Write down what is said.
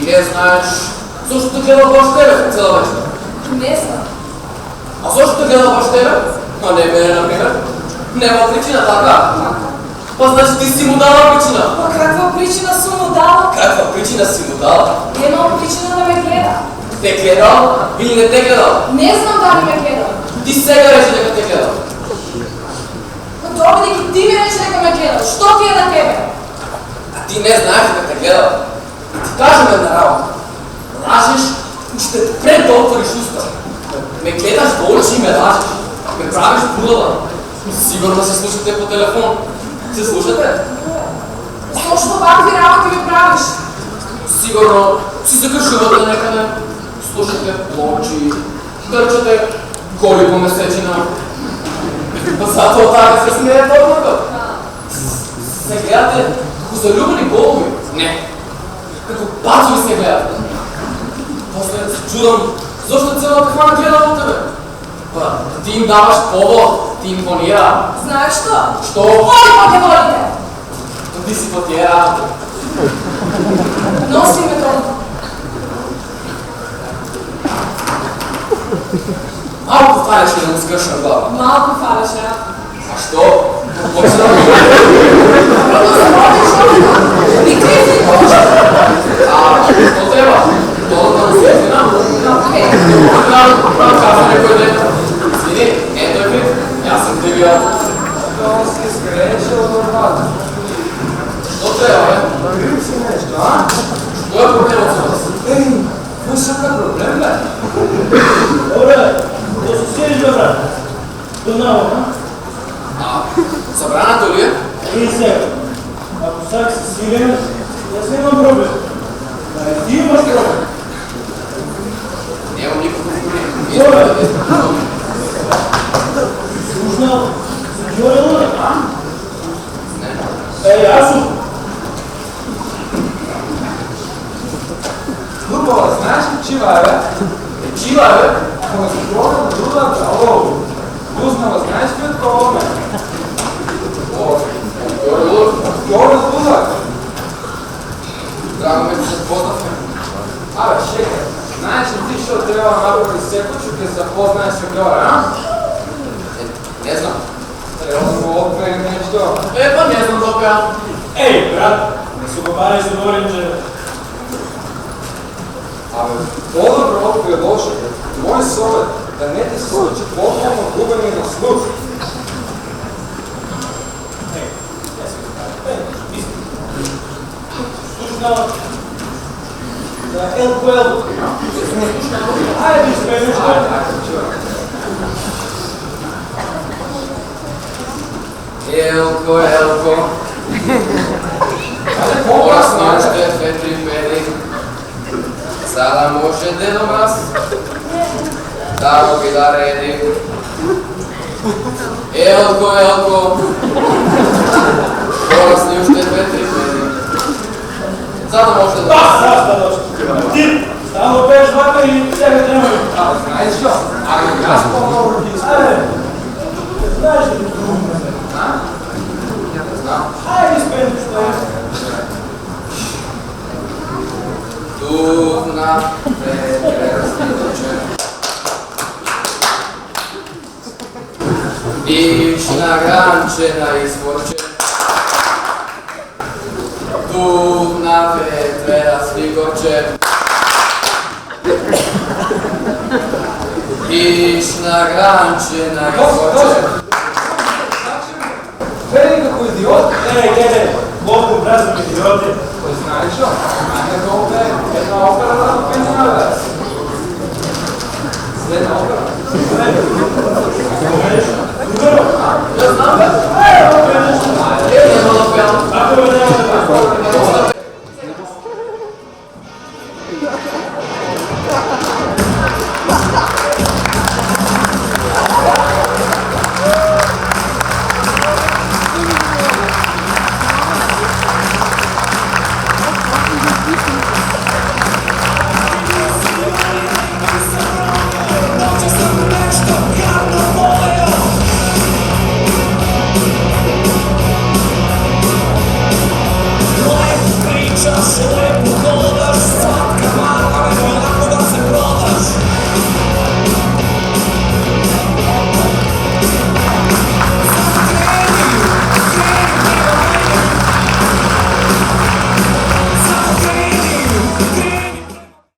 не знаеш, защо те гледа баш тебе цяла вечер? Не знам. А защо те гледа баш тебе? А не мене, например. Нема причина, така? Па значи ти си му дала причина. Па каква причина съм му дала? Каква причина си му дала? Нямам причина да ме гледа. Те гледал или не те гледал? Не знам дали ме гледа. Ти сега рече дека те гледал. Добре, дека ти ми рече дека ме гледа. Що ти е на тебе? А ти не знаеш дека те гледал. Ти кажем една работа. Лажеш и ще пред да отвориш уста. Ме гледаш в очи и ме лажеш. Ме правиш будала. Сигурно се слушате по телефон. Се слушате? Точно вакви работи ми правиш. Сигурно си закашувате некъде. Слушате плочи. Търчате коли по месечина. Зато така се смее толкова. Се гледате като залюбени голови. Не. Като бацови се гледате. После се чудам, защо цялата хвана гледа от тебе? Па, ти им даваш повод, ти им понира. Знаеш що? Що? Води по деволите! То ти си по тия работа. Носи ме толкова. Малко фалеше да му скършна глава. Малко фалеше, а? А що? Почна да ми Просто се водиш човека. Ни кризи точно. А, що трябва? Това да му се извина. Окей. Правя каза някой ден. Извини, не той крив. Аз съм те гледал. То си скреше от нормата. Що трябва, бе? Намери си нещо, а? Кой е проблемът с вас? Ей, кой са проблем, бе? Добре, да се сидиш, бе, брат. Познавам, а? Събраната ли е? И сега. Ако сега си силен, аз нямам проблем. А ти имаш проблем. Нямам никакво проблем. Добре. Слушнал, се говорила ли? Не. Ей, Асо! Хубава, знаеш ли чива, бе? Чива, бе? Ама се говоря на другата. О, Лузнава, знаеш ли от кого ме? О, Йордо, Йорда Лузак. драго ме да се запознахме. Абе, шека, знаеш ли ти, що трябва направо и сето, че те запознаеш с Йора, а? Не знам. Трябва да му отвеем нещо. Па не знам тока. Ей, брат! Не се обабаряй, се говорим, че... Абе, по-добро предложи, твой съвет, да не те случи по-добро губене на слух. Ей, не се обабаряй. Ей, мисли. Слушнал... За ЛКЛ. Айде, виж, бе, нещо. Елко, елко. Ора с нощите, 2-3 педи. Sada može dedom raz. Da go bi da redi. Elko, elko. Ора с нощите, 2-3 педи. Sada može da... Бasta, дочка. Ти, само пееш вака и сега трябва. Абе, знаеш ли? Ами, аз по-много ти изпълня. Айде, знаеш ли? Знам. Айде, спеем, що е. Тук на прекрасните Виж на гранче на изворче. Тук на ветре расли горче. Виж на гранче на изворче. Гледай како идиот. Ей, дede, колко празни идиоти. Кой знаеш ли? Айде да опе една опера да пенсия, бе. Следна опера. Добро. Да знам, бе. Няма да пеям. Ако бе няма да